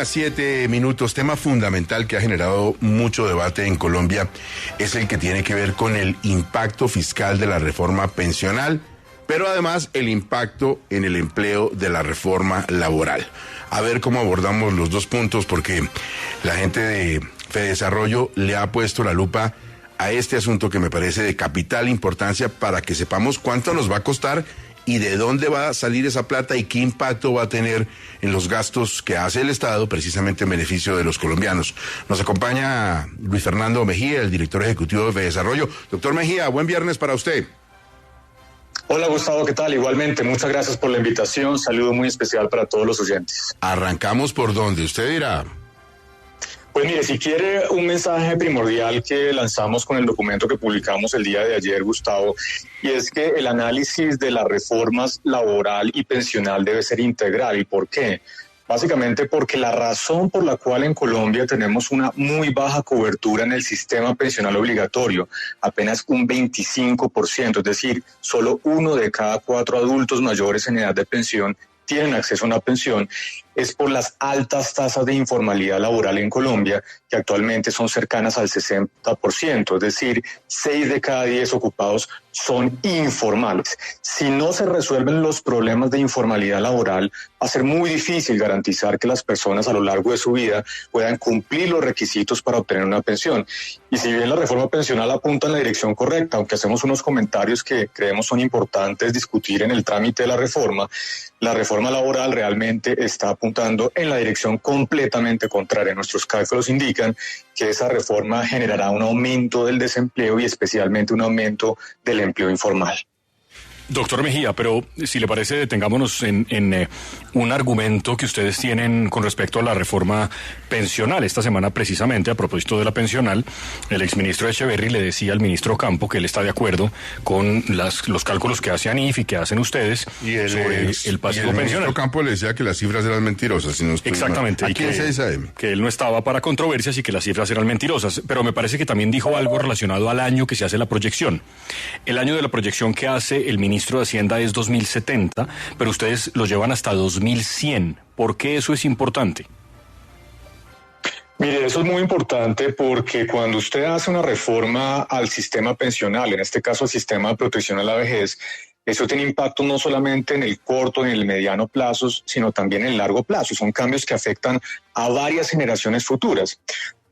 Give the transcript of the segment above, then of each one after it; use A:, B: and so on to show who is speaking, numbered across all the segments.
A: 7 minutos, tema fundamental que ha generado mucho debate en Colombia es el que tiene que ver con el impacto fiscal de la reforma pensional, pero además el impacto en el empleo de la reforma laboral. A ver cómo abordamos los dos puntos, porque la gente de Fedesarrollo le ha puesto la lupa a este asunto que me parece de capital importancia para que sepamos cuánto nos va a costar y de dónde va a salir esa plata y qué impacto va a tener en los gastos que hace el Estado precisamente en beneficio de los colombianos. Nos acompaña Luis Fernando Mejía, el director ejecutivo de Fedesarrollo. Doctor Mejía, buen viernes para usted.
B: Hola Gustavo, ¿qué tal? Igualmente, muchas gracias por la invitación, saludo muy especial para todos los oyentes.
A: Arrancamos por donde usted dirá.
B: Pues mire, si quiere un mensaje primordial que lanzamos con el documento que publicamos el día de ayer, Gustavo, y es que el análisis de las reformas laboral y pensional debe ser integral. ¿Y por qué? Básicamente porque la razón por la cual en Colombia tenemos una muy baja cobertura en el sistema pensional obligatorio, apenas un 25%, es decir, solo 1 de cada 4 adultos mayores en edad de pensión tienen acceso a una pensión, es por las altas tasas de informalidad laboral en Colombia, que actualmente son cercanas al 60%, es decir, 6 de cada 10 ocupados son informales. Si no se resuelven los problemas de informalidad laboral, va a ser muy difícil garantizar que las personas a lo largo de su vida puedan cumplir los requisitos para obtener una pensión. Y si bien la reforma pensional apunta en la dirección correcta, aunque hacemos unos comentarios que creemos son importantes discutir en el trámite de la reforma laboral realmente está apuntando en la dirección completamente contraria. Nuestros cálculos indican que esa reforma generará un aumento del desempleo y especialmente un aumento del empleo informal.
C: Doctor Mejía, pero si le parece, detengámonos en un argumento que ustedes tienen con respecto a la reforma pensional. Esta semana, precisamente, a propósito de la pensional, el exministro Echeverry le decía al ministro Campo que él está de acuerdo con los cálculos que hace ANIF y que hacen ustedes sobre el pasivo pensional. El
A: ministro Campo le decía que las cifras eran mentirosas. Si no
C: exactamente.
A: Aquí en 6am.
C: Que él no estaba para controversias y que las cifras eran mentirosas. Pero me parece que también dijo algo relacionado al año que se hace la proyección. El año de la proyección que hace el ministro de Hacienda es 2070, pero ustedes lo llevan hasta 2100. ¿Por qué eso es importante?
B: Mire, eso es muy importante porque cuando usted hace una reforma al sistema pensional, en este caso al sistema de protección a la vejez, eso tiene impacto no solamente en el corto, en el mediano plazo, sino también en el largo plazo. Son cambios que afectan a varias generaciones futuras.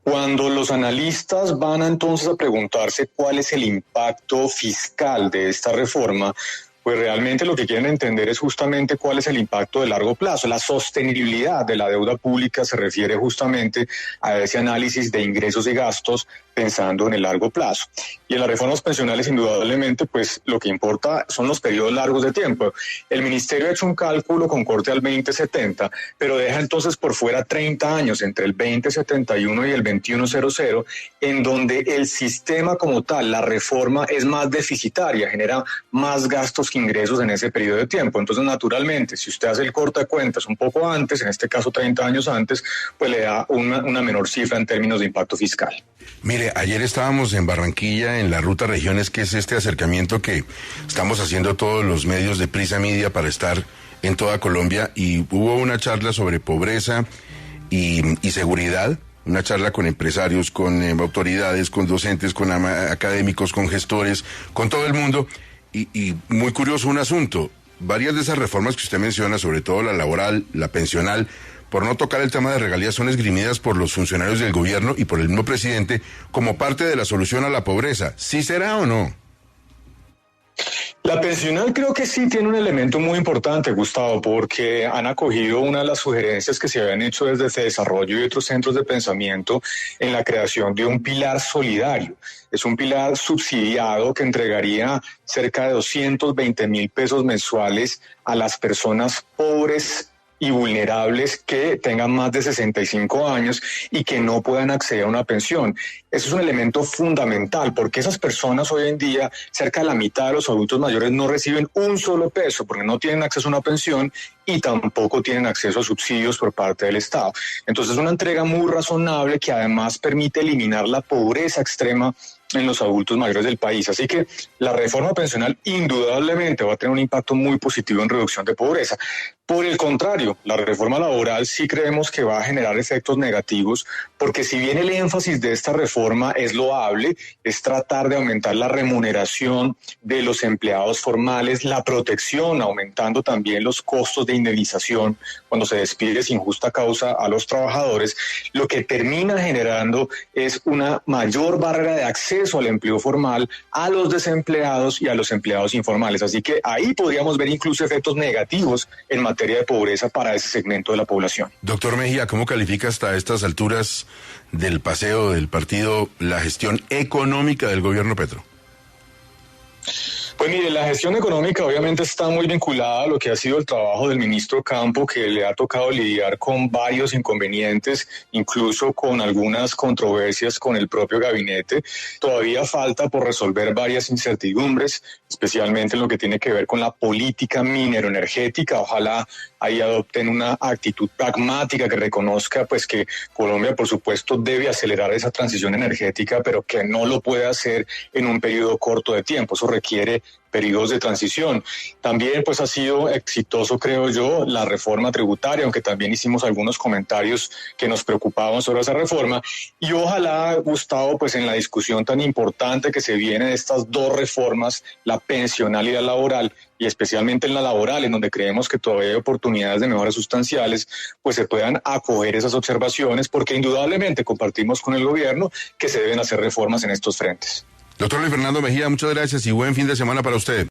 B: Cuando los analistas van entonces a preguntarse cuál es el impacto fiscal de esta reforma, pues realmente lo que quieren entender es justamente cuál es el impacto de largo plazo. La sostenibilidad de la deuda pública se refiere justamente a ese análisis de ingresos y gastos pensando en el largo plazo. Y en las reformas pensionales, indudablemente, pues lo que importa son los periodos largos de tiempo. El ministerio ha hecho un cálculo con corte al 2070, pero deja entonces por fuera 30 años, entre el 2071 y el 2100, en donde el sistema como tal, la reforma, es más deficitaria, genera más gastos que ingresos en ese periodo de tiempo. Entonces, naturalmente, si usted hace el corte de cuentas un poco antes, en este caso 30 años antes, pues le da una menor cifra en términos de impacto fiscal.
A: Mire, ayer estábamos en Barranquilla, en la Ruta Regiones, que es este acercamiento que estamos haciendo todos los medios de Prisa Media para estar en toda Colombia, y hubo una charla sobre pobreza y seguridad, una charla con empresarios, con autoridades, con docentes, con académicos, con gestores, con todo el mundo, y muy curioso un asunto. Varias de esas reformas que usted menciona, sobre todo la laboral, la pensional, por no tocar el tema de regalías, son esgrimidas por los funcionarios del gobierno y por el mismo presidente como parte de la solución a la pobreza. ¿Sí será o no?
B: La pensional creo que sí tiene un elemento muy importante, Gustavo, porque han acogido una de las sugerencias que se habían hecho desde Fedesarrollo y otros centros de pensamiento en la creación de un pilar solidario. Es un pilar subsidiado que entregaría cerca de 220,000 pesos mensuales a las personas pobres y vulnerables que tengan más de 65 años y que no puedan acceder a una pensión. Eso es un elemento fundamental porque esas personas hoy en día, cerca de la mitad de los adultos mayores no reciben un solo peso porque no tienen acceso a una pensión y tampoco tienen acceso a subsidios por parte del Estado. Entonces, es una entrega muy razonable que además permite eliminar la pobreza extrema en los adultos mayores del país. Así que la reforma pensional indudablemente va a tener un impacto muy positivo en reducción de pobreza. Por el contrario, la reforma laboral sí creemos que va a generar efectos negativos, porque si bien el énfasis de esta reforma es loable, es tratar de aumentar la remuneración de los empleados formales, la protección, aumentando también los costos de indemnización cuando se despide sin justa causa a los trabajadores, lo que termina generando es una mayor barrera de acceso al empleo formal, a los desempleados y a los empleados informales. Así que ahí podríamos ver incluso efectos negativos en materia de pobreza para ese segmento de la población.
A: Doctor Mejía, ¿cómo califica hasta estas alturas del paseo del partido la gestión económica del gobierno Petro?
B: Pues mire, la gestión económica obviamente está muy vinculada a lo que ha sido el trabajo del ministro Campo, que le ha tocado lidiar con varios inconvenientes, incluso con algunas controversias con el propio gabinete. Todavía falta por resolver varias incertidumbres, especialmente en lo que tiene que ver con la política mineroenergética. Ojalá ahí adopten una actitud pragmática que reconozca pues que Colombia, por supuesto, debe acelerar esa transición energética, pero que no lo puede hacer en un periodo corto de tiempo. Eso requiere periodos de transición. También pues ha sido exitoso, creo yo, la reforma tributaria, aunque también hicimos algunos comentarios que nos preocupaban sobre esa reforma, y ojalá, Gustavo, pues en la discusión tan importante que se viene de estas dos reformas, la pensional y la laboral, y especialmente en la laboral, en donde creemos que todavía hay oportunidades de mejoras sustanciales, pues se puedan acoger esas observaciones, porque indudablemente compartimos con el gobierno que se deben hacer reformas en estos frentes.
A: Doctor Luis Fernando Mejía, muchas gracias y buen fin de semana para usted.